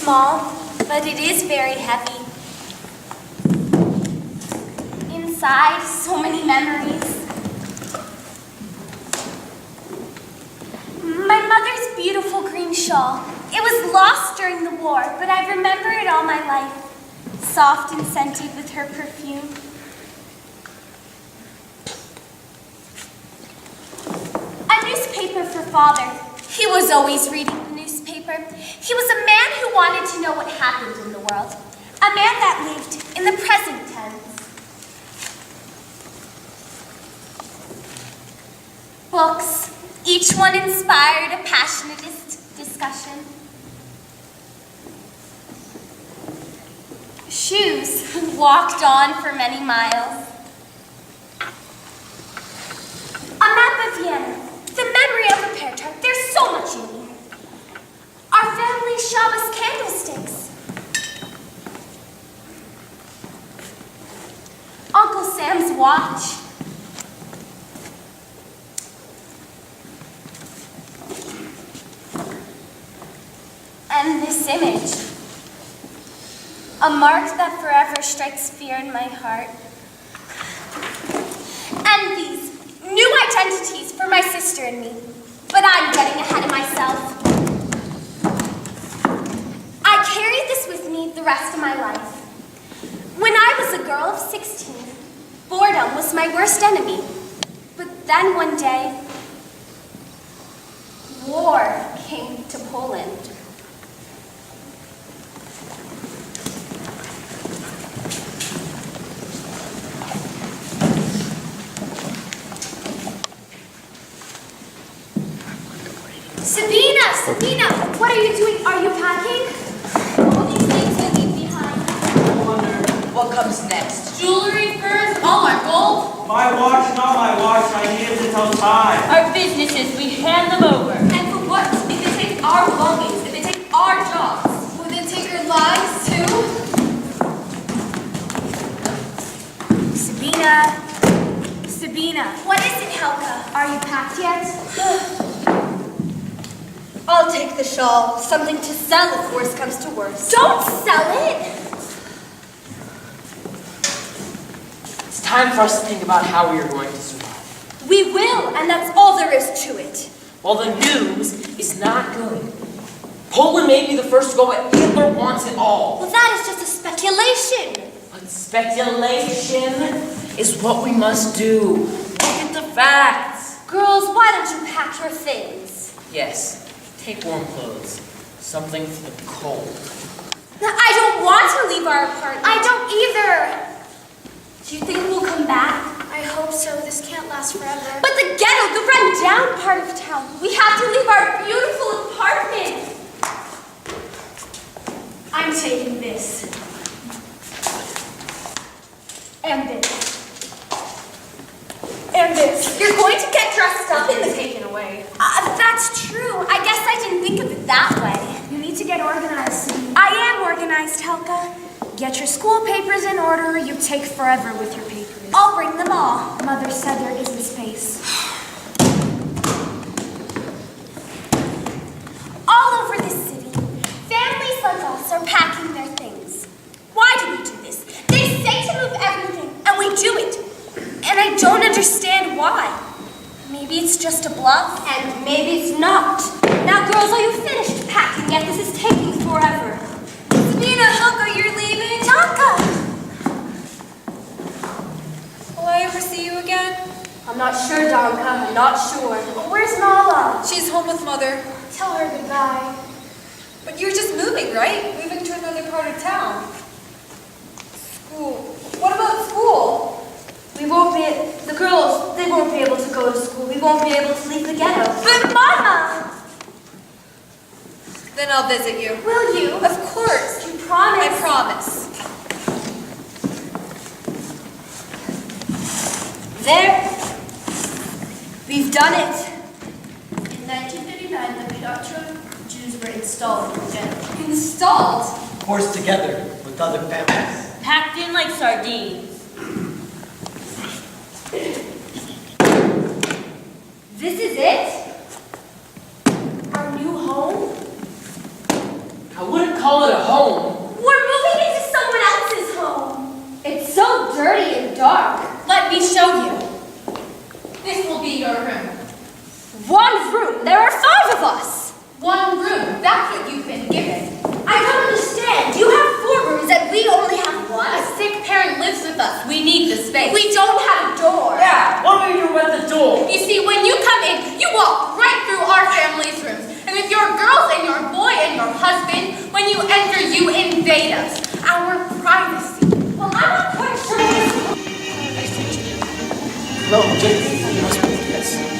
small, but it is very heavy. Inside, so many memories. My mother's beautiful green shawl. It was lost during the war, but I remember it all my life. Soft and scented with her perfume. A newspaper for Father. He was always reading the newspaper. He was a man who wanted to know what happened in the world. A man that lived in the present tense. Books. Each one inspired a passionate discussion. Shoes walked on for many miles. A map of Vienna, the memory of a pear tart. There's so much in here. Our family Shabbos candlesticks. Uncle Sam's watch. And this image. A mark that forever strikes fear in my heart. And these new identities for my sister and me. But I'm getting ahead of myself. I carry this with me the rest of my life. When I was a girl of 16, boredom was my worst enemy. But then one day, war came to Poland. Sabina, what are you doing? Are you packing? All these things I leave behind. I wonder what comes next. Jewelry, furs, all our gold. My watch, not my watch. I need it to tell time. Our businesses, we hand them over. And for what? If they take our belongings, if they take our jobs, will they take our lives too? Sabina. What is it, Helga? Are you packed yet? I'll take the shawl. Something to sell if worse comes to worse. Don't sell it! It's time for us to think about how we are going to survive. We will, and that's all there is to it. Well, the news is not good. Poland may be the first to go, but Hitler wants it all. Well, that is just a speculation. But speculation is what we must do. Look at the facts. Girls, why don't you pack your things? Yes, take warm clothes. Something for the cold. I don't want to leave our apartment. I don't either. Do you think we'll come back? I hope so. This can't last forever. But the ghetto, the run-down part of town. We have to leave our beautiful apartment. I'm taking this. And this. And this. You're going to get dressed up and taken away. That's true. I guess I didn't think of it that way. You need to get organized. I am organized, Helga. Get your school papers in order. You take forever with your papers. I'll bring them all. Mother said there isn't space. All over this city, families like us are packing their things. Why do we do this? They say to move everything, and we do it. And I don't understand why. Maybe it's just a bluff. And maybe it's not. Now, girls, are you finished packing yet? This is taking forever. Sabina, Helga, you're leaving? Danka! Will I ever see you again? I'm not sure, Danka. I'm not sure. Where's Nala? She's home with Mother. Tell her goodbye. But you're just moving, right? Moving to another part of town. School. What about school? We won't be, the girls, they won't be able to go to school. We won't be able to leave the ghetto. But Mama! Then I'll visit you. Will you? Of course. You promise? I promise. There. We've done it. In 1939, the Piotr Jews were installed in the ghetto. Installed? Forced together with other families. Packed in like sardines. This is it? Our new home? I wouldn't call it a your room. One room? There are 5 of us! One room. That's what you've been given. I don't understand. You have 4 rooms and we only have 1? A sick parent lives with us. We need the space. We don't have a door. Yeah, what do we do at the door? You see, when you come in, you walk right through our family's rooms. And with your girls and your boy and your husband, when you enter, you invade us. Our privacy. Well, I'm not quite sure this. No, Jake, you must be. Yes.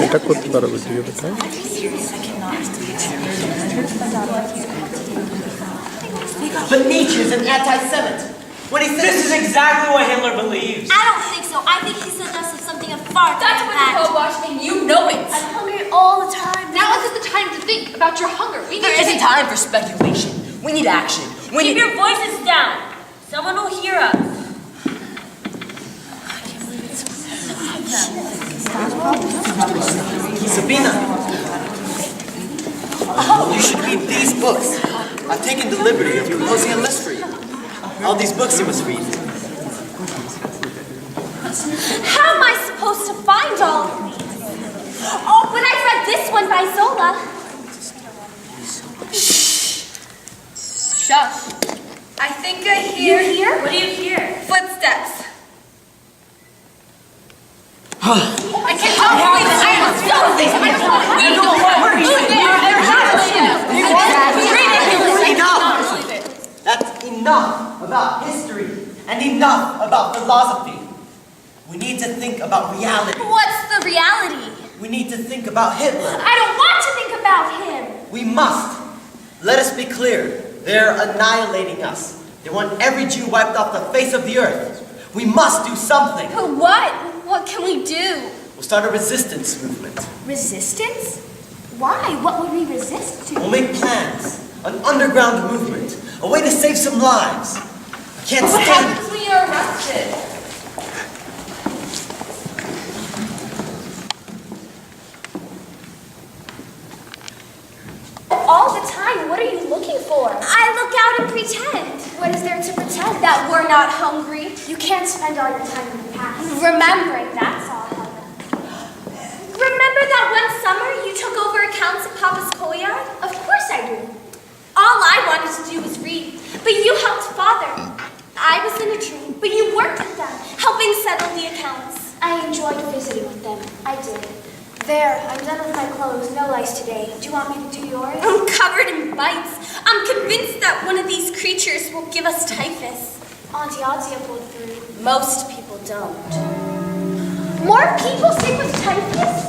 এটা করতে পারবে তুই এটা তাই But Nietzsche is an anti-Semite. When he says This is exactly what Hitler believes. I don't think so. I think he said us of something of far That's what the co-wash and you know it. I'm hungry all the time. Now isn't the time to think about your hunger. We There isn't time for speculation. We need action. We Keep need... your voices down. Someone will hear us. Sabina, you should read these books. I've taken the liberty of composing a list for you. All these books you must read. How am I supposed to find all of these? Oh, but I've read this one by Zola. Shush. I think I hear... You hear? What do you hear? Footsteps. I can't tell you this. I am so Enough! That's enough about history and enough about philosophy. We need to think about reality. What's the reality? We need to think about Hitler. I don't want to think about him. We must. Let us be clear. They're annihilating us. They want every Jew wiped off the face of the earth. We must do something. But what? What can we do? We'll start a resistance movement. Resistance? Why? What would we resist to? We'll make plans. An underground movement. A way to save some lives. I can't What stand happens when you're arrested? All the time, what are you looking for? I look out and pretend. What is there to pretend? That we're not hungry. You can't spend all your time in the past. Remembering, that's all, Helen. Remember that one summer you took over accounts at Papa's courtyard? Of course I do. All I wanted to do was read, but you helped Father. I was in a dream, but you worked with them, helping settle the accounts. I enjoyed visiting with them. I did. There, I'm done with my clothes. No lice today. Do you want me to do yours? I'm covered in bites. I'm convinced that one of these creatures will give us typhus. Auntie Ozia pulled through. Most people don't. More people sick with typhus?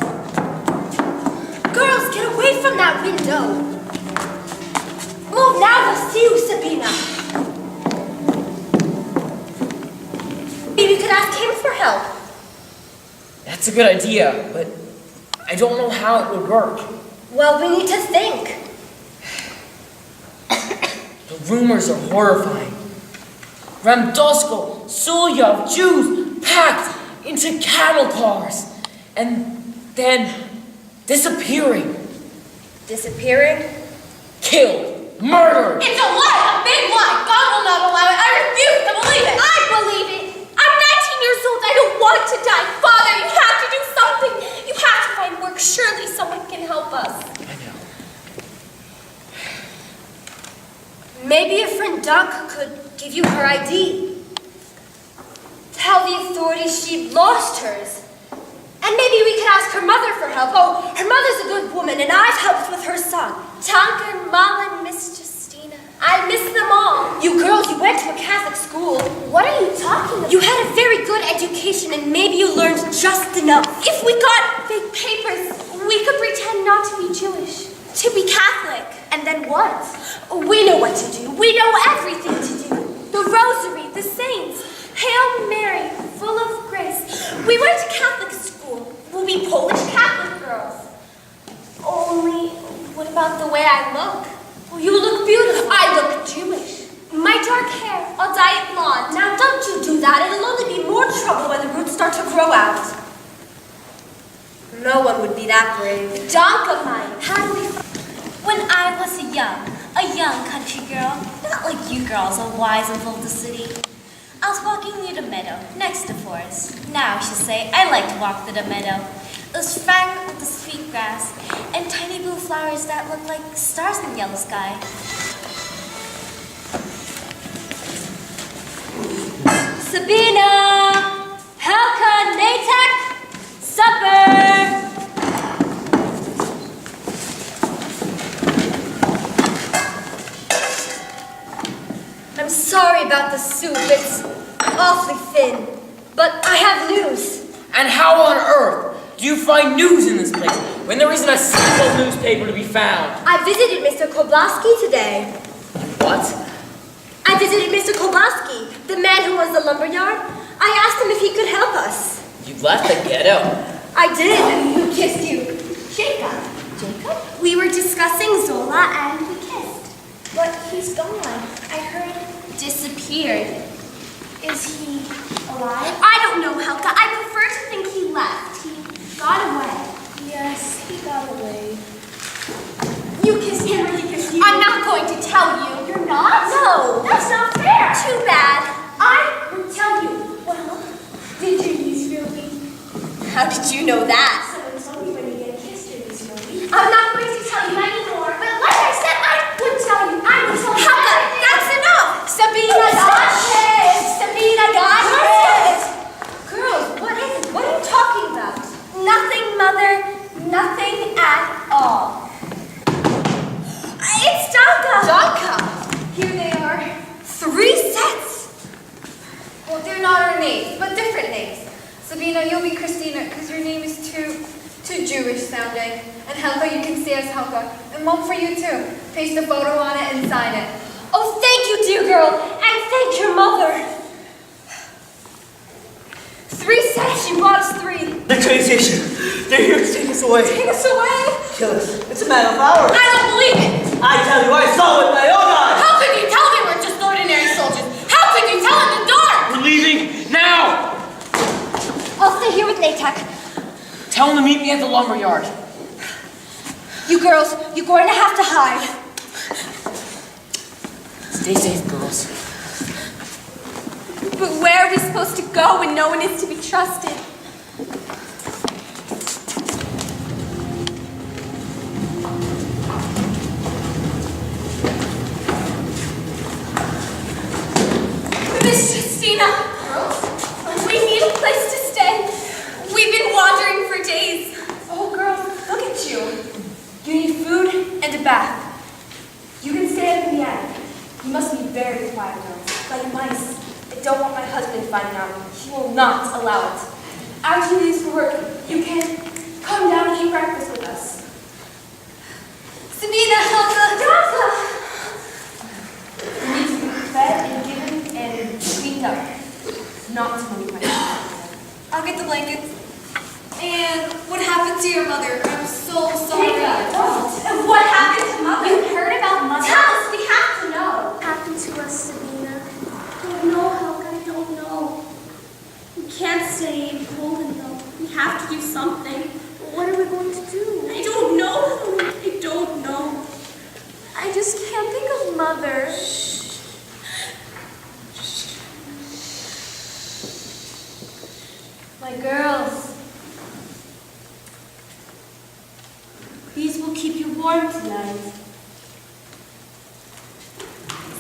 Girls, get away from that window. Move now, they'll see you, Sabina. Maybe we could ask him for help. That's a good idea, but I don't know how it would work. Well, we need to think. The rumors are horrifying. Ramdosko, Sulyov, Jews packed into cattle cars and then disappearing. Disappearing? Killed. Murdered. It's a lie! A big lie! God will not allow it! I refuse to believe it! I believe it. I'm 19 years old. I don't want to die. Father, you have to do something. You have to find work. Surely someone can help us. I know. Maybe a friend Duck could give you her ID. Tell the authorities she lost hers. And maybe we could ask her mother for help. Oh, her mother's a good woman, and I've helped with her son. Tonka and Mala and Miss Justina. I miss them all. You girls, you went to a Catholic school. What are you talking about? You had a very good education, and maybe you learned just enough. If we got fake papers, we could pretend not to be Jewish, to be Catholic. And then what? We know what to do. We know everything to do. The rosary, the saints. Hail Mary, full of grace. We went to Catholic school. We'll be Polish Catholic girls. Oh, about the way I look. Well, you look beautiful. I look Jewish. My dark hair, I'll dye it blonde. Now don't you do that. It'll only be more trouble when the roots start to grow out. No one would be that brave. Danke, mine. How do we... When I was a young country girl, not like you girls, all wise and full of the city, I was walking near the meadow, next to forest. Now I should say, I like to walk through the meadow. It was fragrant with the sweet grass and tiny blue flowers that looked like stars in the yellow sky. Sabina! Helka, Natak, supper! I'm sorry about the soup. It's awfully thin. But I have news. And how on earth do you find news in this place when there isn't a single newspaper to be found? I visited Mr. Koblaski today. What? I visited Mr. Koblaski, the man who owns the lumberyard. I asked him if he could help us. You left the ghetto? I did. And who kissed you? Jacob. Jacob? We were discussing Zola and we kissed. But he's gone. I heard disappeared. Is he alive? I don't know, Helka. I prefer to think he left. He got away. Yes, he got away. You kissed him or he kissed you? I'm not going to tell you. You're not? No. That's not fair. Too bad. I will tell you. Well, did your knees feel weak? How did you know that? Someone told me when you get kissed, your knees feel weak. I'm not going to tell you anymore. But like I said, I would tell you. I would tell you. Helka, that's enough. Sabina got kissed. Sabina got kissed. Girls, what is it? What are you talking about? Nothing, Mother. Nothing at all. It's Danka. Danka! Here they are. 3 sets! Well, they're not our names, but different names. Sabina, you'll be Christina, because your name is too Jewish sounding. And Helka, you can stay as Helka. And Mom, for you too. Paste a photo on it and sign it. Oh, thank you, dear girl. And thank your mother. 3 sets, she brought us 3. The train station. They're here to take us away. Take us away. Kill us. It's a matter of hours. I don't believe it. I tell you, I saw with my own eyes. How could you tell they were just ordinary soldiers? How could you tell in the dark? We're leaving now! I'll stay here with Natak. Tell him to meet me at the lumberyard. You girls, you're going to have to hide. Stay safe, girls. But where are we supposed to go when no one is to be trusted? Miss Justina, we need a place to stay. We've been wandering for days. Oh, girls, look at you. You need food and a bath. You can stay up in the attic. You must be very quiet, girls, like mice. I don't want my husband finding out. He will not allow it. After he leaves for work, you can come down and eat breakfast with us. Sabina, Helka, you need to be fed and given and cleaned up. Not to move my husband. I'll get the blankets. And what happened to your mother? I'm so sorry. And what happened to Mother? You heard about Mother? Tell us, we have to know. What happened to us, Sabina? I don't know, Helga, I don't know. We can't stay in Poland, though. We have to do something. What are we going to do? I don't know, Helen. I don't know. I just can't think of Mother. My girls. These will keep you warm tonight.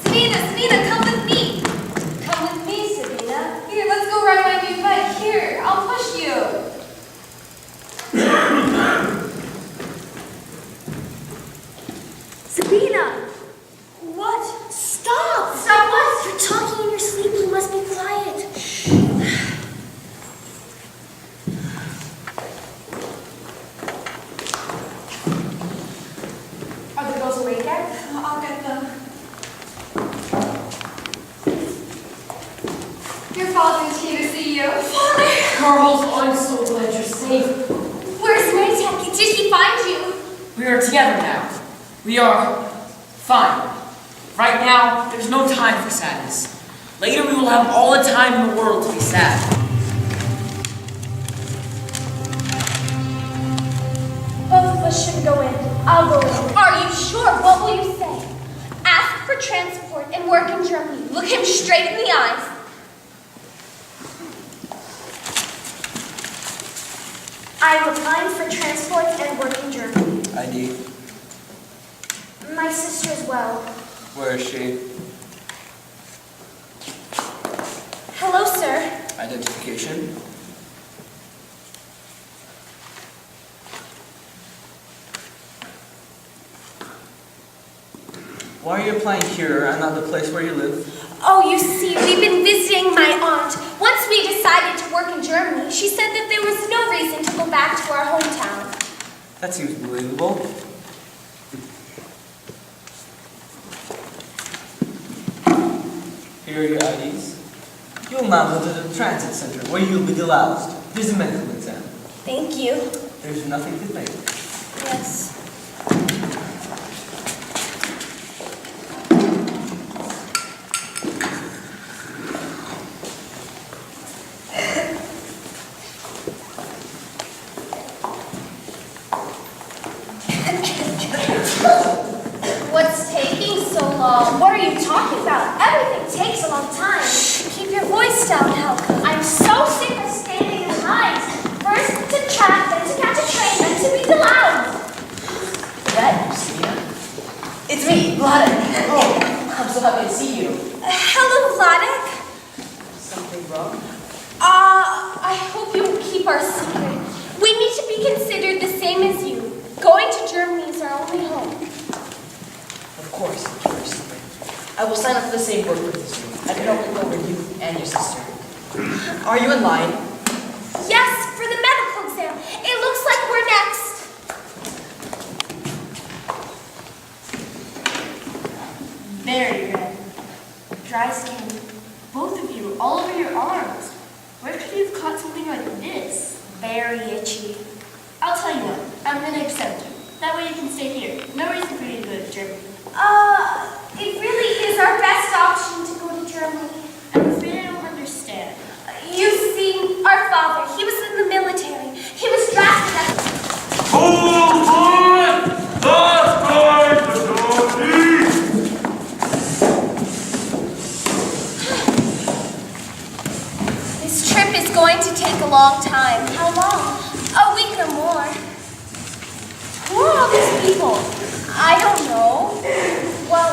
Sabina, come with me. Come with me, Sabina. Here, let's go ride my new bike. Here, I'll push you. Sabina! What? Stop! Stop what? You're talking in your sleep. You must be quiet. Are the girls awake yet? I'll get them. Your father is here to see you. Girls, I'm so glad you're safe. Where's Maytek? Did he find you? We are together now. We are fine. Right now, there's no time for sadness. Later, we will have all the time in the world to be sad. Both of us should go in. I'll go in. Are you sure? What will you say? Ask for transport and work in Germany. Look him straight in the eyes. I'm applying for transport and work in Germany. ID. My sister as well. Where is she? Hello, sir. Identification. Why are you applying here and not the place where you live? Oh, you see, we've been visiting my aunt. Once we decided to work in Germany, she said that there was no reason to go back to our hometown. That seems believable. Here are your IDs. You'll now go to the transit center where you'll be deloused. There's a medical exam. Thank you. There's nothing to think. Yes. What's taking so long? What are you talking about? Everything takes a long time. Keep your voice down, Helga. I'm so sick of standing in lines. First to chat, then to catch a train, then to be deloused. That you, Sina? It's me, Vladek. Oh, I'm so happy to see you. Hello, Vladek. Something wrong? I hope you will keep our secret. We need to be considered the same as you. Going to Germany is our only home. Of course. I will sign up for the same work with you. I can open over you and your sister. Are you in line? Yes, for the medical exam. It looks like we're next. Very red. Dry skin. Both of you, all over your arms. Where could you have caught something like this? Very itchy. I'll tell you what, I'm going to accept you. That way you can stay here. No reason for you to go to Germany. It really is our best option to go to Germany. I'm afraid I don't understand. You see, our father, he was in the military. He was drafted as... Hold on! Last time to Germany! This trip is going to take a long time. How long? A week or more. Who are all these people? I don't know. Well,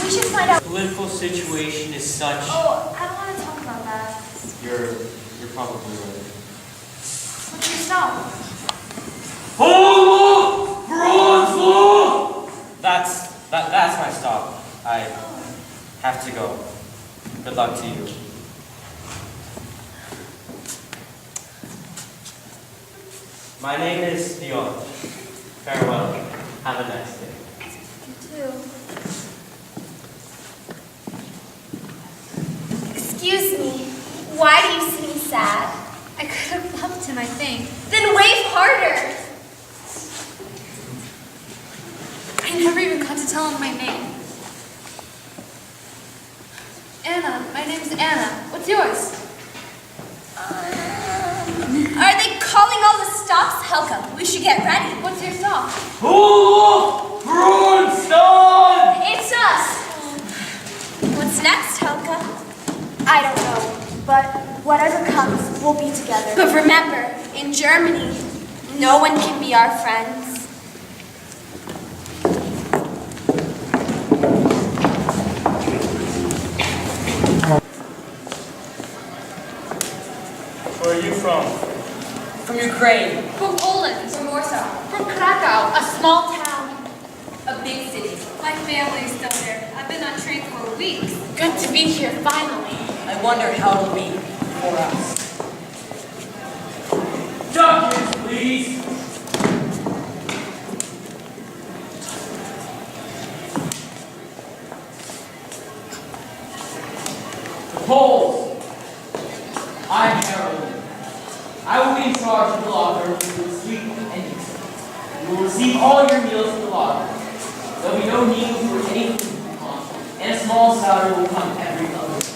we should find out. The political situation is such. Oh, I don't want to talk about that. You're probably right. What's your stop? Hold Bronze! That's my stop. I have to go. Good luck to you. My name is Dion. Farewell. Have a nice day. You too. Excuse me. Why do you seem sad? I could have loved him, I think. Then wave harder. I never even got to tell him my name. Anna. My name's Anna. What's yours? Are they calling all the stops? Helga, we should get ready. What's your stop? Brunstone! It's us. What's next, Helga? I don't know, but whatever comes, we'll be together. But remember, in Germany, no one can be our friends. Where are you from? From Ukraine. From Poland. From Warsaw. From Krakow, a small town. A big city. My family's still there. I've been on train for weeks. Good to be here, finally. I wonder how it'll be for us. Documents, please. The Poles. I'm Harold. I will be in charge of the locker. You will sleep and eat. You will receive all your meals in the locker. There'll be no need for any food, and a small salary will come every other month.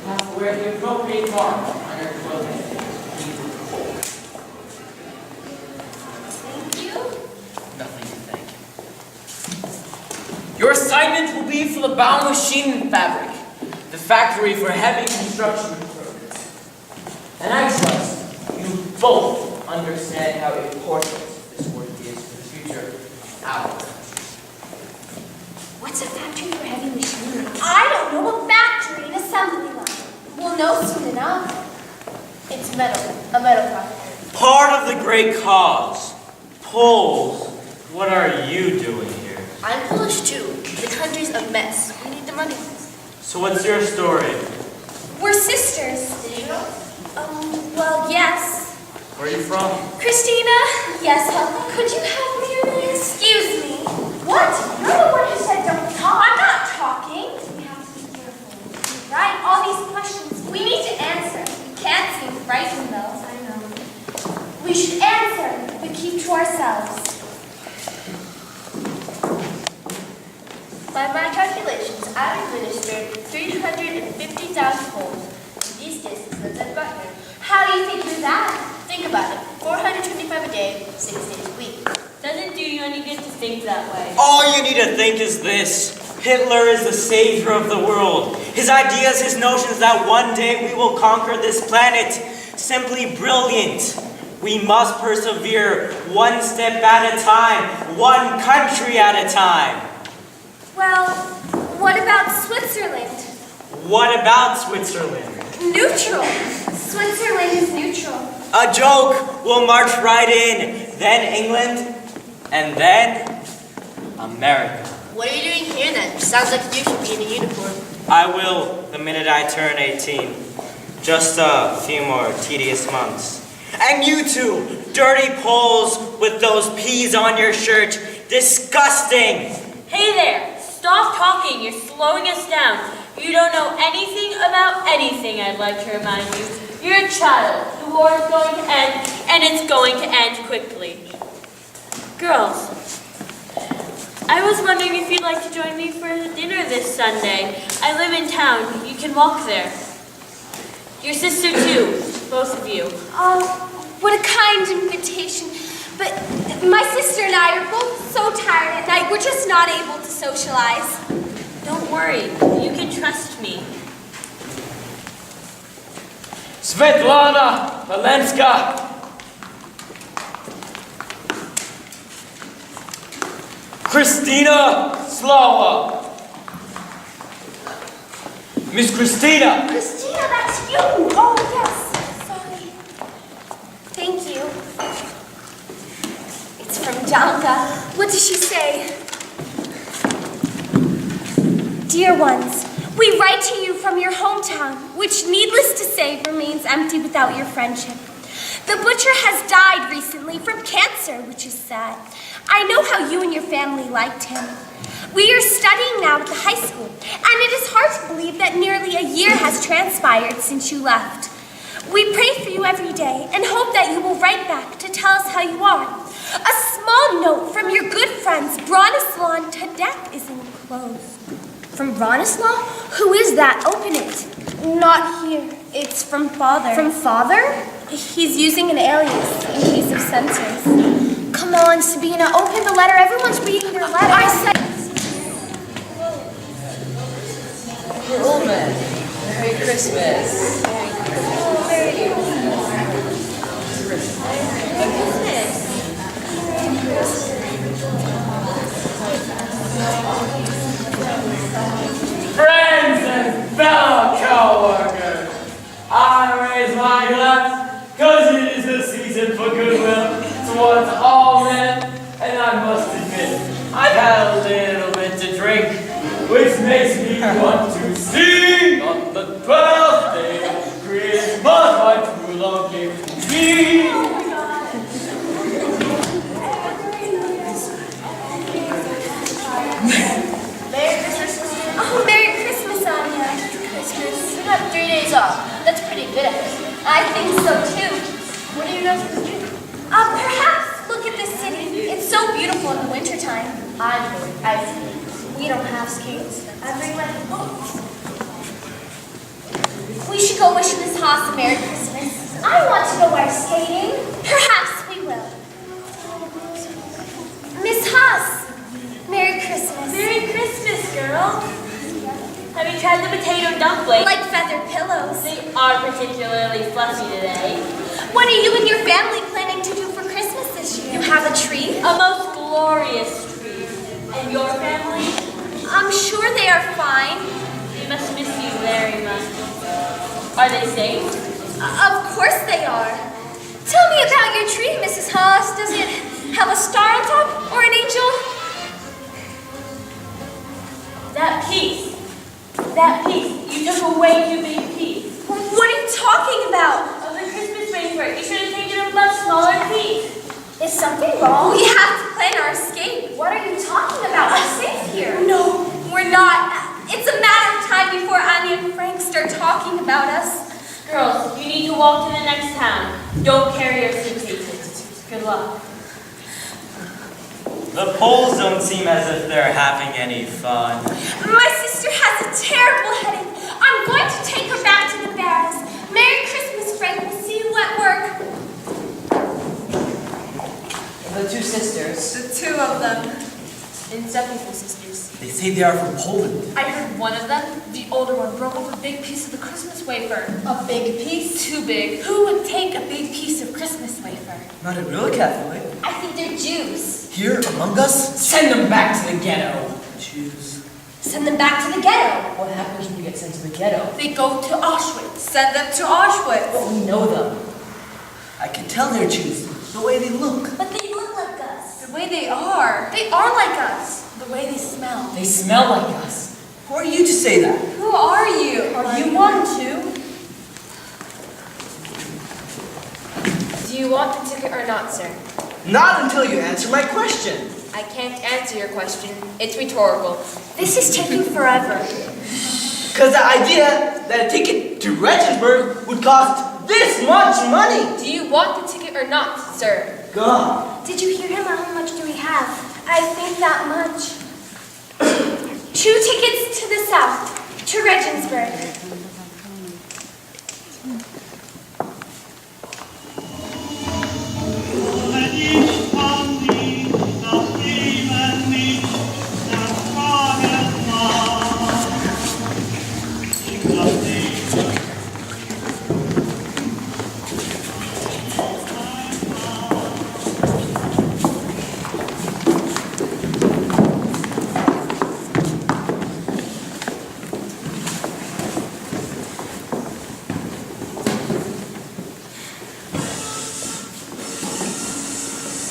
You have to wear the appropriate garb on your clothing. Thank you. Nothing to thank. Your assignment will be for the bound machine and fabric, the factory for heavy construction materials. And I trust you both understand how important this work is for the future of our country. What's a factory for heavy machinery? I don't know. A factory, an assembly line. We'll know soon enough. It's a metal factory. Part of the great cause. Poles, what are you doing here? I'm Polish too. The country's a mess. We need the money. So what's your story? We're sisters. Did you know? Well, yes. Where are you from? Christina? Yes, could you help me in this? Excuse me. What? You're the one who said don't talk. I'm not talking. We have to be careful. Right? All these questions. We need to answer. We can't seem frightened, though. I know. We should answer, but keep to ourselves. By my calculations, I've administered 350,000 Poles. These days since I've got here. How do you figure that? Think about it. 425 a day, 6 days a week. Doesn't do you any good to think that way. All you need to think is this. Hitler is the savior of the world. His ideas, his notions that one day we will conquer this planet. Simply brilliant. We must persevere one step at a time, one country at a time. Well, what about Switzerland? What about Switzerland? Neutral. Switzerland is neutral. A joke. We'll march right in. Then England. And then America. What are you doing here then? Sounds like you should be in a uniform. I will the minute I turn 18. Just a few more tedious months. And you two, dirty Poles with those peas on your shirt. Disgusting. Hey there! Stop talking, you're slowing us down. You don't know anything about anything, I'd like to remind you. You're a child. The war is going to end, and it's going to end quickly. Girls, I was wondering if you'd like to join me for dinner this Sunday. I live in town. You can walk there. Your sister too, both of you. Oh, what a kind invitation. But my sister and I are both so tired at night, we're just not able to socialize. Don't worry, you can trust me. Svetlana Valenska. Christina Slava. Miss Christina. Christina, that's you! Oh, yes. Sorry. Thank you. It's from Janka. What does she say? Dear ones, we write to you from your hometown, which, needless to say, remains empty without your friendship. The butcher has died recently from cancer, which is sad. I know how you and your family liked him. We are studying now at the high school, and it is hard to believe that nearly a year has transpired since you left. We pray for you every day and hope that you will write back to tell us how you are. A small note from your good friends Bronislaw and Tadek is enclosed. From Bronislaw? Who is that? Open it. Not here. It's from Father. From Father? He's using an alias in case of censors. Come on, Sabina, open the letter. Everyone's reading your letter. I said... Old man. Merry Christmas. Friends and fellow co-workers, I raise my glass because it is the season for goodwill towards all men, and I must admit, I've had a little bit to drink, which makes me want to sing on the 12th day of Christmas, my true love gave to me. Merry Christmas, sister. Oh, Merry Christmas, Anya. Christmas. You have 3 days off. That's pretty good, I think. I think so, too. What are you not supposed to do? Perhaps look at this city. It's so beautiful in the wintertime. I'm going ice skating. We don't have skates. I bring my books. We should go wish Miss Haas a Merry Christmas. I want to go ice skating. Perhaps we will. Miss Haas, Merry Christmas. Merry Christmas, girl. Have you tried the potato dumpling? Like feather pillows. They are particularly fluffy today. What are you and your family planning to do for Christmas this year? You have a tree? A most glorious tree. And your family? I'm sure they are fine. They must miss you very much. Are they safe? Of course they are. Tell me about your tree, Mrs. Haas. Does it have a star on top or an angel? That piece. You took a way too big piece. What are you talking about? Of the Christmas wafer. You should have taken a much smaller piece. Is something wrong? We have to plan our escape. What are you talking about? We're safe here. No, we're not. It's a matter of time before Anya and Frank start talking about us. Girls, you need to walk to the next town. Don't carry your suitcases. Good luck. The Poles don't seem as if they're having any fun. My sister has a terrible headache. I'm going to take her back to the barracks. Merry Christmas, Frank. We'll see you at work. The two sisters. The two of them. Inseparable sisters. They say they are from Poland. I heard one of them, the older one, broke off a big piece of the Christmas wafer. A big piece? Too big. Who would take a big piece of Christmas wafer? Not a real Catholic. I think they're Jews. Here among us? Send them back to the ghetto. Jews. Send them back to the ghetto. What happens when we get sent to the ghetto? They go to Auschwitz. Send them to Auschwitz. But we know them. I can tell they're Jews. The way they look. But they look like us. The way they are. They are like us. The way they smell. They smell like us. Who are you to say that? Who are you? Are you one too? Do you want the ticket or not, sir? Not until you answer my question. I can't answer your question. It's rhetorical. This is taking forever. Because the idea that a ticket to Regensburg would cost this much money. Do you want the ticket or not, sir? God. Did you hear him? How much do we have? I think that much. 2 tickets to the south, to Regensburg.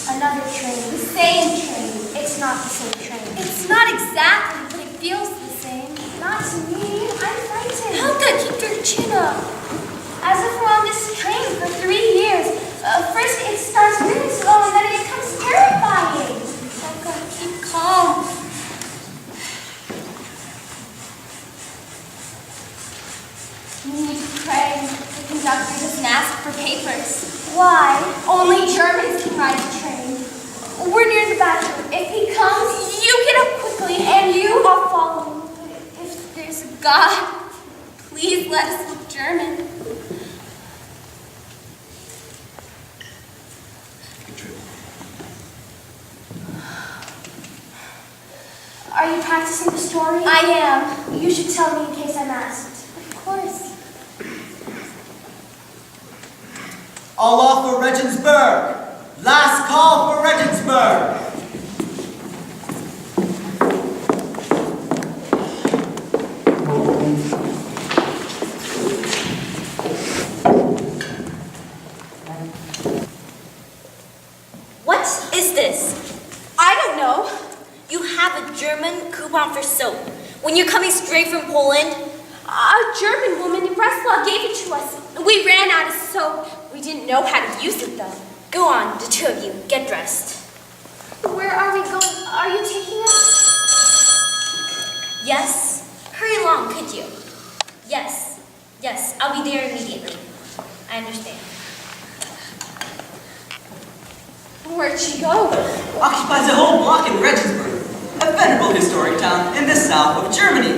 Another train, the same train. It's not the same train. It's not exactly, but it feels the same. Not to me. I'm frightened. Helga, keep your chin up. As if we're on this train for 3 years. First it starts really slow and then it becomes terrifying. Helga, keep calm. We need to pray. The conductor doesn't ask for papers. Why? Only Germans can ride the train. We're near the bathroom. If he comes, you get up quickly, and I'll follow him. But if there's a God, please let us look German. Are you practicing the story? I am. You should tell me in case I'm asked. Of course. All off for Regensburg. Last call for Regensburg. What is this? I don't know. You have a German coupon for soap. When you're coming straight from Poland, A German woman in Breslau gave it to us. We ran out of soap. We didn't know how to use it, though. go on, the two of you, get dressed. Where are we going? Are you taking us? Yes? Hurry along, could you? Yes. Yes, I'll be there immediately. I understand. Where'd she go? Occupies a whole block in Regensburg. a venerable historic town in the south of Germany.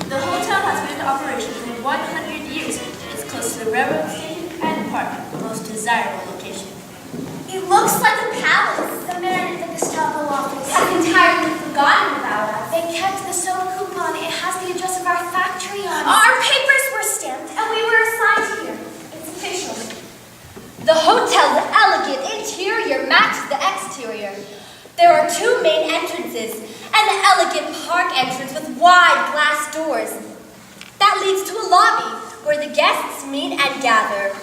The hotel has been in operation for 100 years. It's close to the railroad station and park, the most desirable location. It looks like a palace. The man at the Gestapo office has entirely forgotten about us. They kept the soap coupon. It has the address of our factory on it. Our papers were stamped, and we were assigned here. It's official. The hotel's elegant interior matches the exterior. There are two main entrances, and the elegant park entrance with wide glass doors. That leads to a lobby where the guests meet and gather.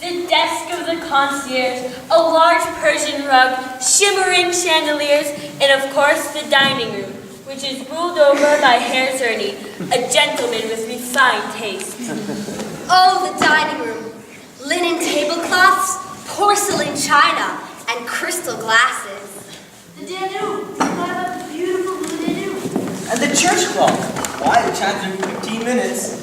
The desk of the concierge, a large Persian rug, shimmering chandeliers, and of course the dining room, which is ruled over by Herr Zerny, a gentleman with refined taste. Oh, the dining room. Linen tablecloths, porcelain china, and crystal glasses. The Danube. What about the beautiful blue Danube? And the church clock. Why the chant every 15 minutes?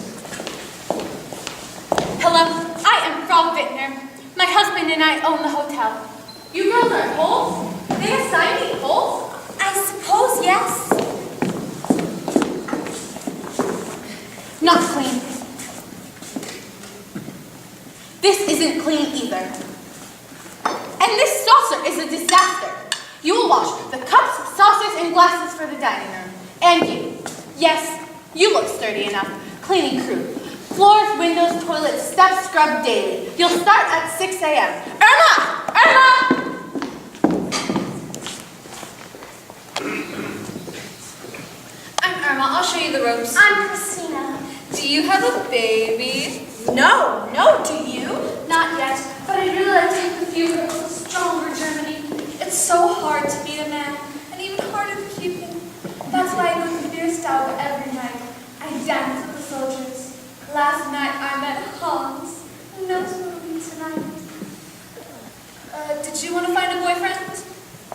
Hello, I am Frau Bittner. My husband and I own the hotel. You girls are Poles? They assigned me Poles? I suppose yes. Not clean. This isn't clean either. And this saucer is a disaster. You will wash the cups, saucers, and glasses for the dining room. And you. Yes, you look sturdy enough. Cleaning crew. Floors, windows, toilets, steps scrubbed daily. You'll start at 6 a.m. Irma! Irma! I'm Irma. I'll show you the ropes. I'm Christina. Do you have a baby? No, do you? Not yet, but I'd really like to take a few girls to stronger Germany. It's so hard to meet a man, and even harder to keep him. That's why I go to the beer style every night. I dance with the soldiers. Last night I met Hans, who knows where we'll be tonight. Did you want to find a boyfriend?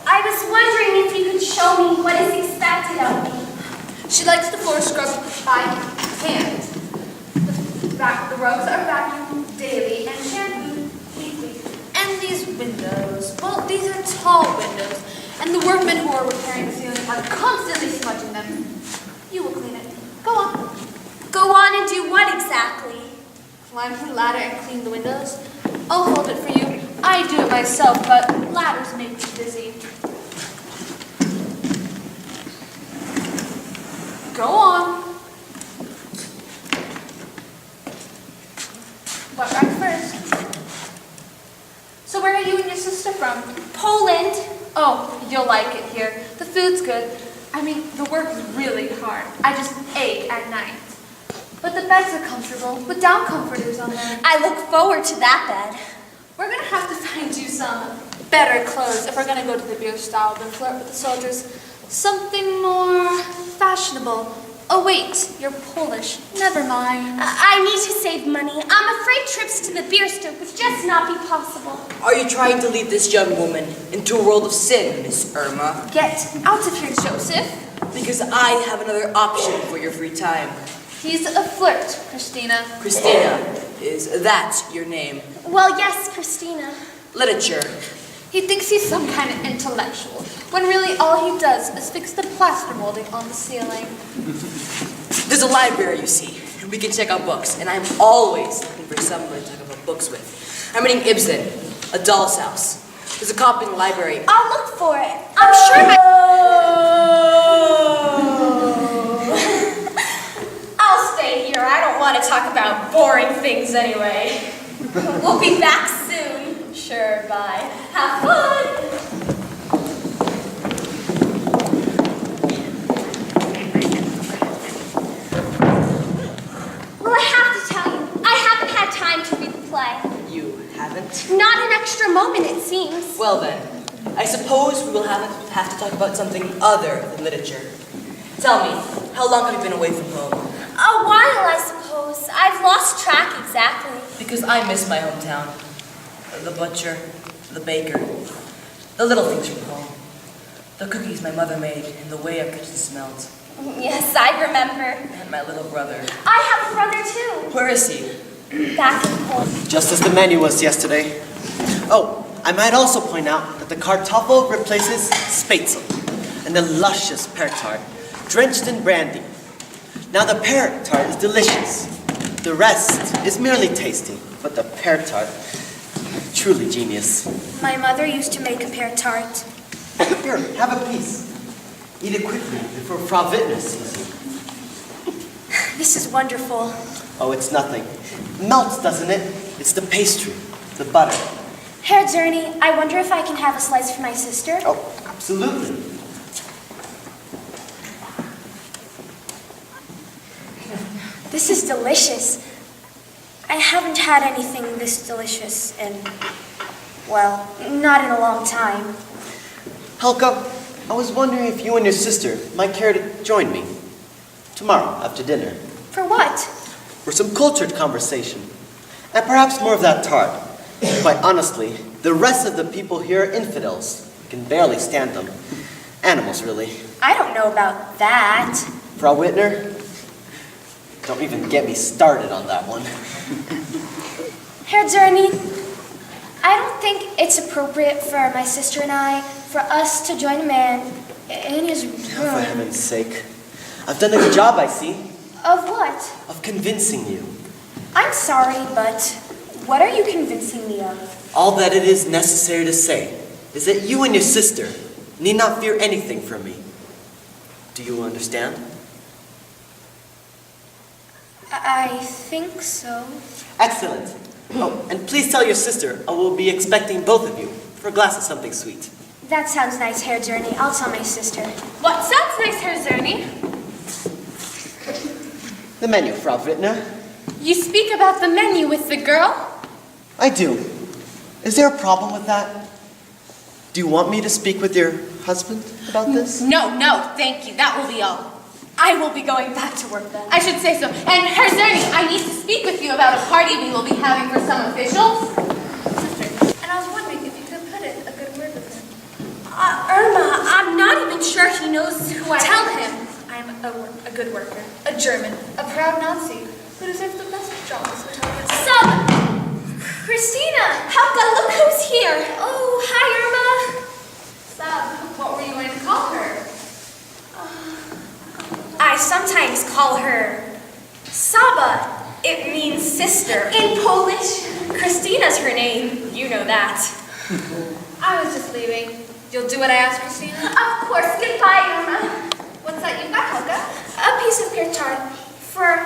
I was wondering if you could show me what is expected of me. She likes the floor scrubbed by hand. The rugs are vacuumed daily and shampooed weekly. And these windows, well, these are tall windows, and the workmen who are repairing the ceiling are constantly smudging them. You will clean it. Go on. Go on and do what exactly? Climb the ladder and clean the windows. I'll hold it for you. I do it myself, but ladders make me busy. Go on. What rack first? So where are you and your sister from? Poland. Oh, you'll like it here. The food's good. I mean, the work is really hard. I just ache at night. But the beds are comfortable, with down comforters on them. I look forward to that bed. We're gonna have to find you some better clothes if we're gonna go to the beer style and flirt with the soldiers. Something more fashionable. Oh wait, you're Polish. Never mind. I need to save money. I'm afraid trips to the beer stove would just not be possible. Are you trying to lead this young woman into a world of sin, Miss Irma? Get out of here, Joseph. Because I have another option for your free time. He's a flirt, Christina. Christina, is that your name? Well, yes, Christina. Literature. He thinks he's some kind of intellectual, when really all he does is fix the plaster molding on the ceiling. There's a library, you see. We can check out books, and I'm always looking for someone to talk about books with. I'm reading Ibsen, A Doll's House. There's a copy in the library. I'll look for it. I'm sure I'll stay here. I don't want to talk about boring things anyway. We'll be back soon. Sure, bye. Have fun. Well, I have to tell you, I haven't had time to read the play. You haven't? Not an extra moment, it seems. Well then, I suppose we will have to talk about something other than literature. Tell me, how long have you been away from home? A while, I suppose. I've lost track exactly. Because I miss my hometown. The butcher, the baker, the little things from home. The cookies my mother made and the way our kitchen smelled. Yes, I remember. And my little brother. I have a brother too. Where is he? Back in Poland. Just as the menu was yesterday. Oh, I might also point out that the Kartoffel replaces Spätzle. and the luscious pear tart, drenched in brandy. Now the pear tart is delicious. The rest is merely tasty, but the pear tart, truly genius. My mother used to make a pear tart. Here, have a piece. Eat it quickly before Frau Wittner sees you. This is wonderful. Oh, it's nothing. Melts, doesn't it? It's the pastry, the butter. Herr Zerny, I wonder if I can have a slice for my sister? Oh, absolutely. This is delicious. I haven't had anything this delicious in, well, not in a long time. Helga, I was wondering if you and your sister might care to join me tomorrow after dinner For what? for some cultured conversation, and perhaps more of that tart. Quite honestly, the rest of the people here are infidels. I can barely stand them. Animals, really. I don't know about that. Frau Wittner, don't even get me started on that one. Herr Zerny, I don't think it's appropriate for my sister and I, for us to join a man in his Oh, for room. heaven's sake. I've done a good job, I see, Of what? of convincing you. I'm sorry, but what are you convincing me of? All that it is necessary to say is that you and your sister need not fear anything from me. Do you understand? I think so. Excellent. Oh, and please tell your sister I will be expecting both of you for a glass of something sweet. That sounds nice, Herr Zerny. I'll tell my sister. What sounds nice, Herr Zerny? The menu, Frau Wittner. You speak about the menu with the girl? I do. Is there a problem with that? Do you want me to speak with your husband about this? No, thank you. That will be all. I will be going back to work then. I should say so. And Herr Zerny, I need to speak with you about a party we will be having for some officials. And I was wondering if you could put in a good word with him. Irma, I'm not even sure he knows who I am. Tell him I'm a good worker, a German, a proud Nazi who deserves the best jobs which I get. Sub! Christina! Helga, look who's here! Oh, hi, Irma! Sub, what were you going to call her? I sometimes call her Saba. It means sister. In Polish, Christina's her name. You know that. I was just leaving. You'll do what I asked, Christina? Of course. Goodbye, Irma. What's that you got, Helga? A piece of pear tart for,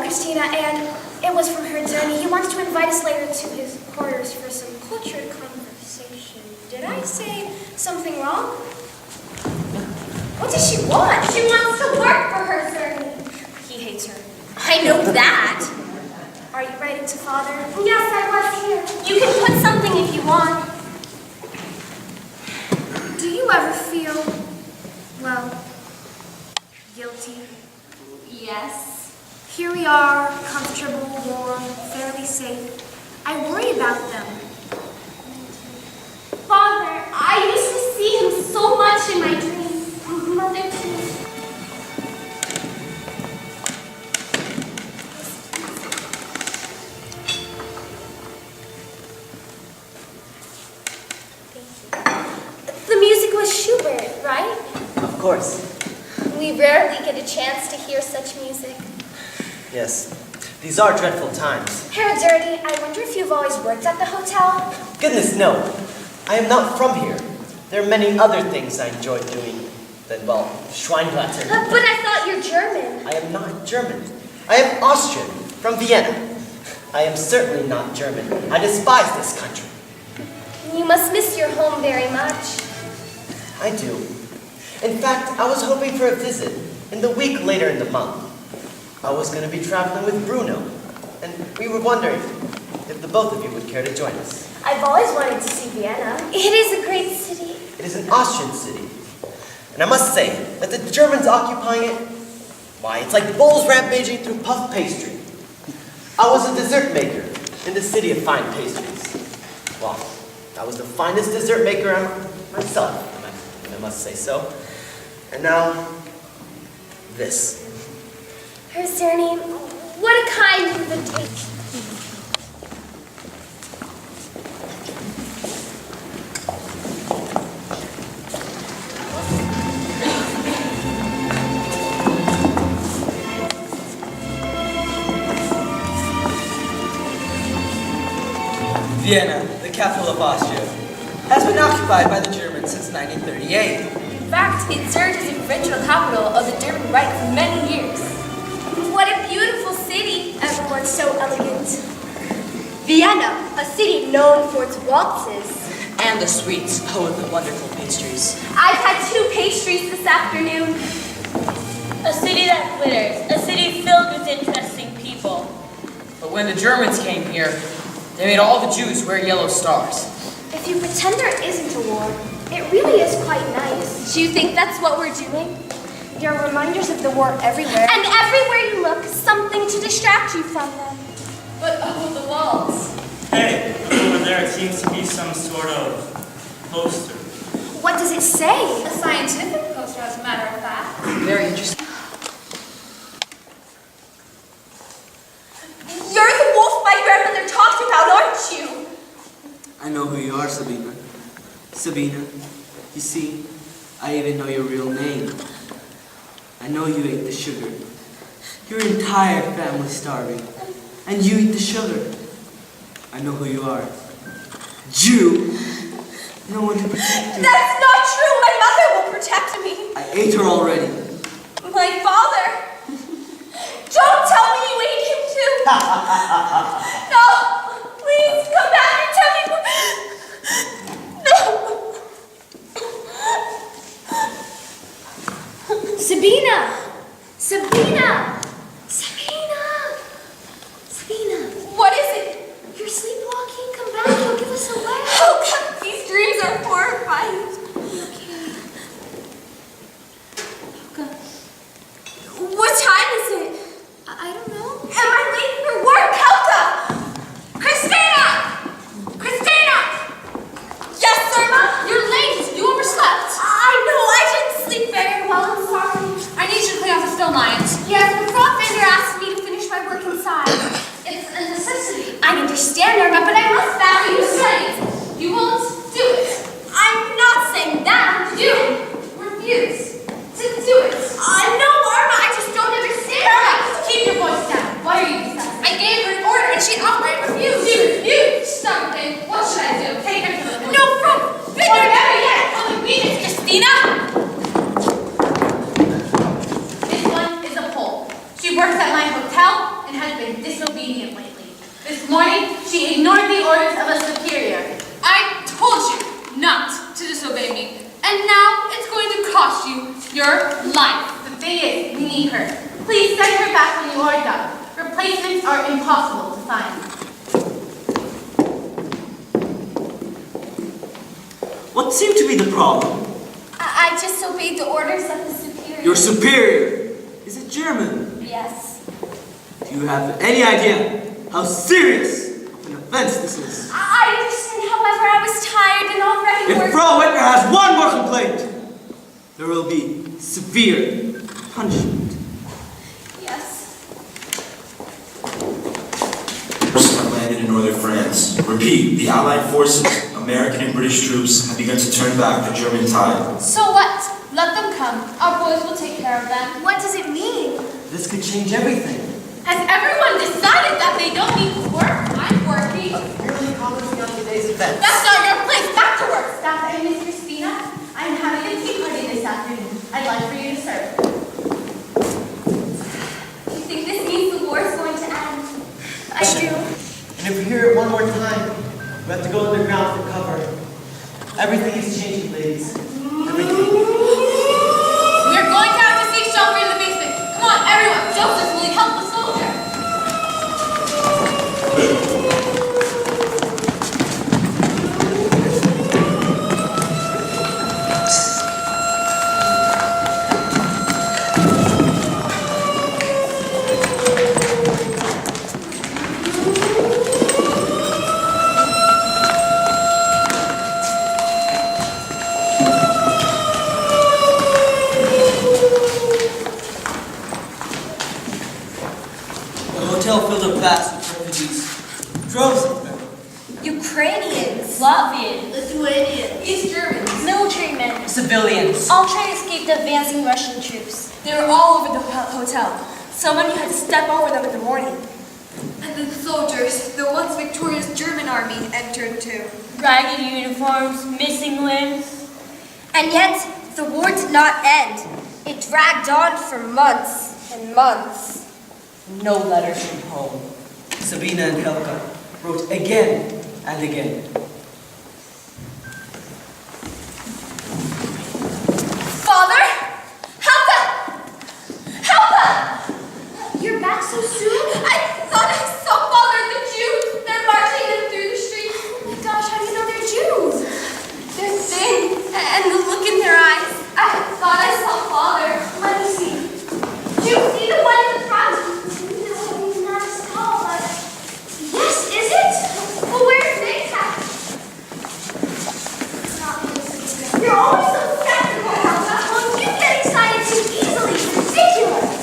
Christina, and it was from Herr Zerny. He wants to invite us later to his quarters for some cultured conversation. Did I say something wrong? What does she want? She wants to work for Herr Zerny. He hates her. I know that. Are you writing to Father? Yes, I was here. You can put something if you want. Do you ever feel, guilty? Yes. Here we are, comfortable, warm, fairly safe. I worry about them. Father, I used to see him so much in my dreams. Mother, too. The music was Schubert, right? Of course. We rarely get a chance to hear such music. Yes. These are dreadful times. Herr Zerny, I wonder if you've always worked at the hotel? Goodness, no. I am not from here. There are many other things I enjoy doing than, Schweinglatter. But I thought you're German. I am not German. I am Austrian, from Vienna. I am certainly not German. I despise this country. You must miss your home very much. I do. In fact, I was hoping for a visit in the week later in the month. I was going to be traveling with Bruno, and we were wondering if the both of you would care to join us. I've always wanted to see Vienna. It is a great city. It is an Austrian city, and I must say that the Germans occupying it, why, it's like bulls rampaging through puff pastry. I was a dessert maker in the city of fine pastries. Well, I was the finest dessert maker myself, if I must say so. And now, this. Herr Zerny, what a kind invitation. Vienna, the capital of Austria, has been occupied by the Germans since 1938. In fact, it served as the original capital of the German Reich for many years. What a beautiful city. Everyone so elegant. Vienna, a city known for its waltzes. And the sweets, oh, the wonderful pastries. I've had 2 pastries this afternoon. A city that glitters, a city filled with interesting people. But when the Germans came here, they made all the Jews wear yellow stars. If you pretend there isn't a war, it really is quite nice. Do you think that's what we're doing? There are reminders of the war everywhere. And everywhere you look, something to distract you from them. But oh, the walls. Hey, over there it seems to be some sort of poster. What does it say? A scientific poster, as a matter of fact. Very interesting. You're the wolf my grandmother talked about, aren't you? I know who you are, Sabina. Sabina, you see, I even know your real name. I know you ate the sugar. Your entire family's starving, and you eat the sugar. I know who you are. Jew! No one to protect you. That's not true. My mother will protect me. I ate her already. My father. Don't tell me you ate him too. No, please come back and tell me. No. Sabina. Sabina. Sabina. Sabina. What is it? You're sleepwalking. Come back. You'll give us away. Oh, God. These dreams are horrifying. What time is it? I don't know. Am I late for work, Helga? Christina! Christina! Yes, Irma? You're late. You overslept. I know. I didn't sleep very well. I'm sorry. I need you to clean off the stone lions. Yes, but Frogvander asked me to finish my work inside. It's a necessity. I understand, Irma, but I must value your strength. You won't do it. I'm not saying that. You refuse to do it. No, Irma, I just don't understand. Irma, keep your voice down. Why are you discussing? I gave her an order and she outright refused. She refused. Stop it. What should I do? Take her to the police. No, Frogvander. Or better yet, come and meet us, Christina. This one is a Pole. She works at my hotel and has been disobedient lately. This morning, she ignored the orders of a superior. I told you not to disobey me, and now it's going to cost you your life. The thing is, we need her. Please send her back when you are done. Replacements are impossible to find. What seemed to be the problem? I just obeyed the orders of the superior. Your superior is a German. Yes. Do you have any idea how serious of an offense this is? I understand, however, I was tired and already If working. Frau Wittner has one more complaint, there will be severe punishment. Yes. Forces have landed in northern France. Repeat, the Allied forces, American and British troops, have begun to turn back the German tide. So what? Let them come. Our boys will take care of them. What does it mean? This could change everything. Has everyone decided that they don't need to work? I'm working. Apparently commenting on today's events. That's not your place. Back to work. Staff and Miss Christina, I'm having a tea party this afternoon. I'd like for you to serve. You think this means the war is going to end? I do. And if we hear it one more time, we have to go underground for cover. Everything is changing, ladies. Everything. We're going down to see shelter in the basement. Come on, everyone. Joseph, will you help the soldier? The hotel filled up fast with refugees. Droves of them. Ukrainians. Latvian, Lithuanians. East Germans. Militarymen. Civilians. All trying to escape the advancing Russian troops. They were all over the hotel. Someone had to step over them in the morning. And the soldiers, the once victorious German army, entered too. Ragged uniforms, missing limbs. And yet, the war did not end. It dragged on for months and months. No letters from home. Sabina and Helga wrote again and again. Father? Helga! Helga! You're back so soon? I thought I saw Father and the Jews. They're marching in through the streets. Oh my gosh, how do you know they're Jews? They're thin, and the look in their eyes. I thought I saw Father. Let me see. Do you see the one in the front? No, he's not as tall, but... Yes, is it? Well, where's Zigzag? It's not him. You're always so skeptical, Helga. Well, you get excited too easily. It's ridiculous.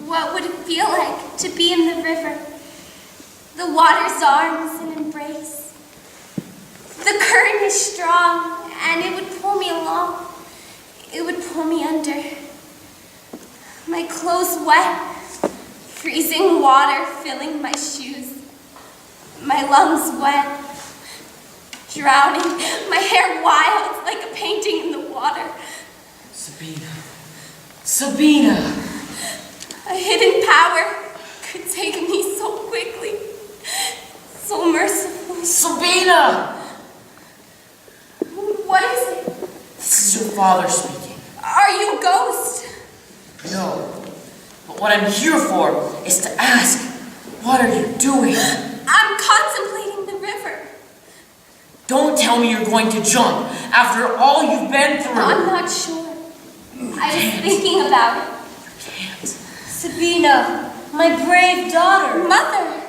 What would it feel like to be in the river? The water's arms and embrace. The current is strong, and it would pull me along. It would pull me under. My clothes wet, freezing water filling my shoes. My lungs wet, drowning. My hair wild like a painting in the water. Sabina. Sabina! A hidden power could take me so quickly, so mercifully. Sabina! What is it? This is your father speaking. Are you a ghost? No. But what I'm here for is to ask, what are you doing? I'm contemplating the river. Don't tell me you're going to jump after all you've been through. I'm not sure. I was thinking about it. Sabina, my brave daughter. Mother!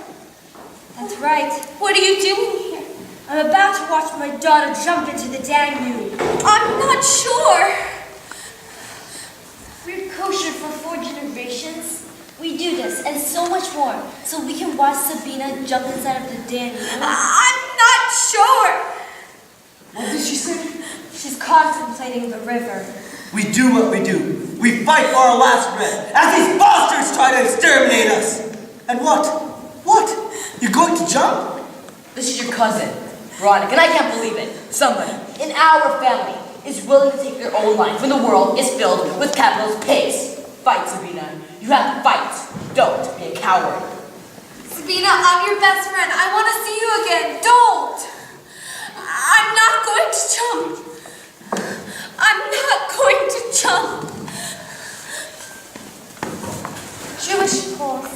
That's right. What are you doing here? I'm about to watch my daughter jump into the Danube. I'm not sure. We're kosher for 4 generations. We do this and so much more, so we can watch Sabina jump inside of the Danube. I'm not sure. What did she say? She's contemplating the river. We do what we do. We fight for our last breath as these bastards try to exterminate us. And what? What? You're going to jump? This is your cousin, Veronica, and I can't believe it. Somebody in our family is willing to take their own life when the world is filled with capitalist pigs. Fight, Sabina. You have to fight. Don't be a coward. Sabina, I'm your best friend. I want to see you again. Don't. I'm not going to jump. I'm not going to jump. Jewish Poles.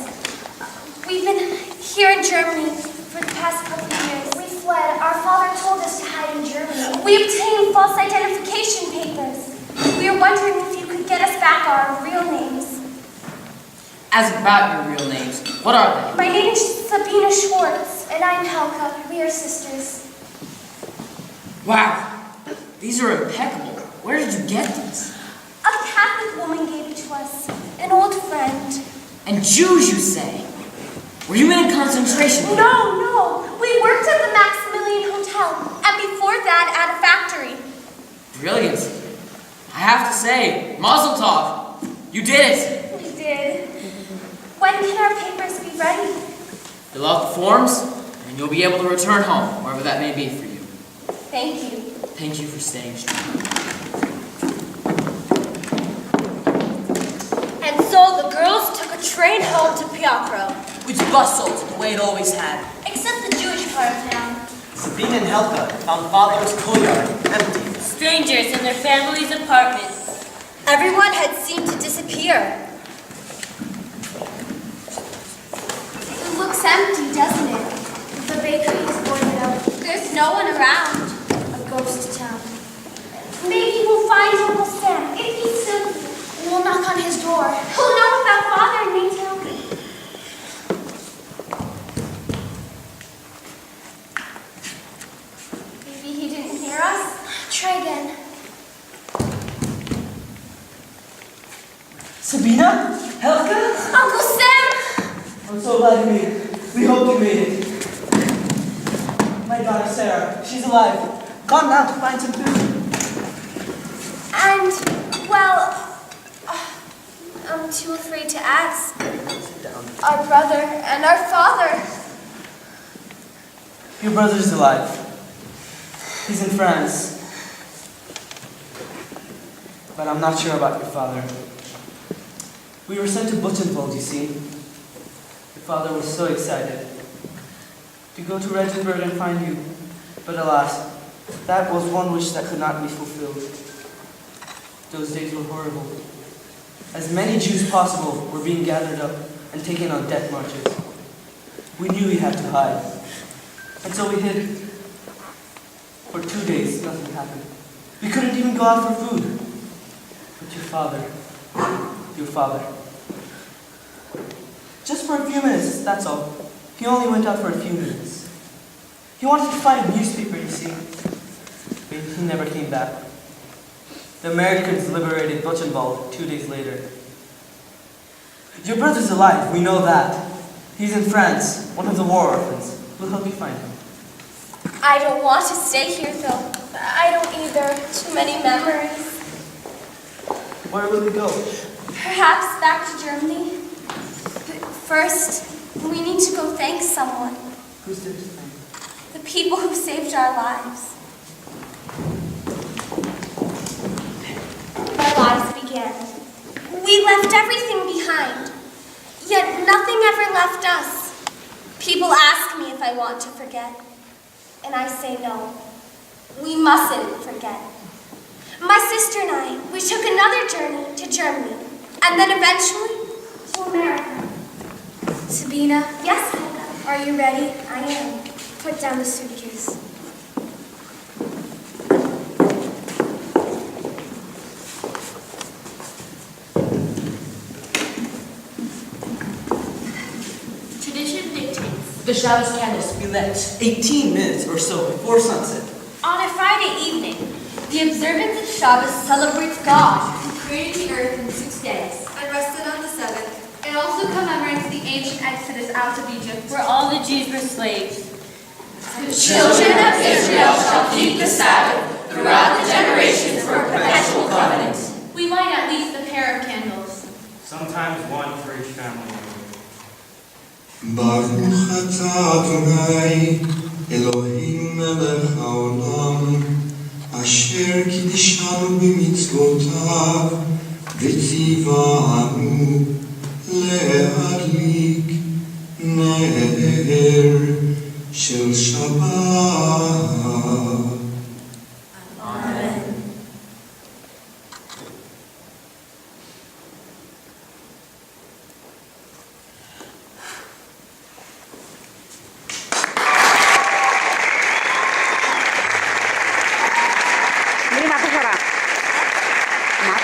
We've been here in Germany for the past couple of years. We fled. Our father told us to hide in Germany. We obtained false identification papers. We were wondering if you could get us back our real names. As about your real names, what are they? My name is Sabina Schwartz, and I'm Helga. We are sisters. Wow, these are impeccable. Where did you get these? A Catholic woman gave it to us, an old friend. And Jews, you say? Were you in a concentration camp? No. We worked at the Maximilian Hotel, and before that at a factory. Brilliant. I have to say, Mazel Tov. You did it. We did. When can our papers be ready? Fill out the forms, and you'll be able to return home, wherever that may be for you. Thank you. Thank you for staying strong. And so the girls took a train home to Piakro. Which bustled the way it always had. Except the Jewish part of town. Sabina and Helga found father's courtyard empty. Strangers in their family's apartments. Everyone had seemed to disappear. It looks empty, doesn't it? The bakery is boarded up. There's no one around. goes to town. Maybe we'll find Uncle Sam. If he's still here, we'll knock on his door. He'll know about Father and Maytown. Maybe he didn't hear us. Try again. Sabina? Helga? Uncle Sam! I'm so glad you made it. We hope you made it. My daughter Sarah, she's alive. Gone now to find some food. And, well, I'm too afraid to ask. Sit down. Our brother and our father. Your brother's alive. He's in France. But I'm not sure about your father. We were sent to Buttenwald, you see. Your father was so excited to go to Regensburg and find you. But alas, that was one wish that could not be fulfilled. Those days were horrible. As many Jews possible were being gathered up and taken on death marches. We knew we had to hide. And so we hid. For 2 days, nothing happened. We couldn't even go out for food. But your father, just for a few minutes, that's all. He only went out for a few minutes. He wanted to find a newspaper, you see. But he never came back. The Americans liberated Buchenwald 2 days later. Your brother's alive, we know that. He's in France, one of the war orphans. We'll help you find him. I don't want to stay here, though. I don't either. Too many memories. Where will we go? Perhaps back to Germany. But first, we need to go thank someone. Who's there to thank? The people who saved our lives. Our lives began. We left everything behind. Yet nothing ever left us. People ask me if I want to forget. And I say no. We mustn't forget. My sister and I, we took another journey to Germany. And then eventually to America. Sabina? Yes, Helga. Are you ready? I am. Put down the suitcase. Tradition dictates. The Shabbos candles be lit. 18 minutes or so before sunset. On a Friday evening, The observance of Shabbos celebrates God, who created the earth in 6 days and rested on the seventh. It also commemorates the ancient exodus out of Egypt. where all the Jews were slaves. The children of Israel shall keep the Sabbath throughout the generations for a perpetual covenant. We light at least a pair of candles. Sometimes one for each family. Baruch atah Adonai, Elohim melech haolam, asher kiddishanu b'mitzvotav, v'tzivanu להדליק נר של שבת.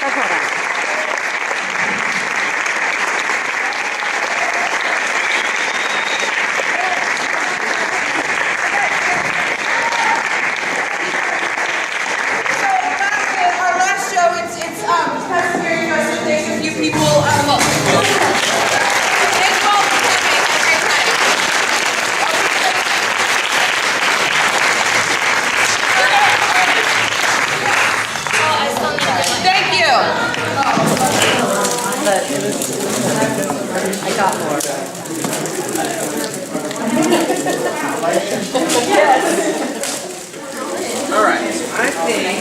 Amen. I think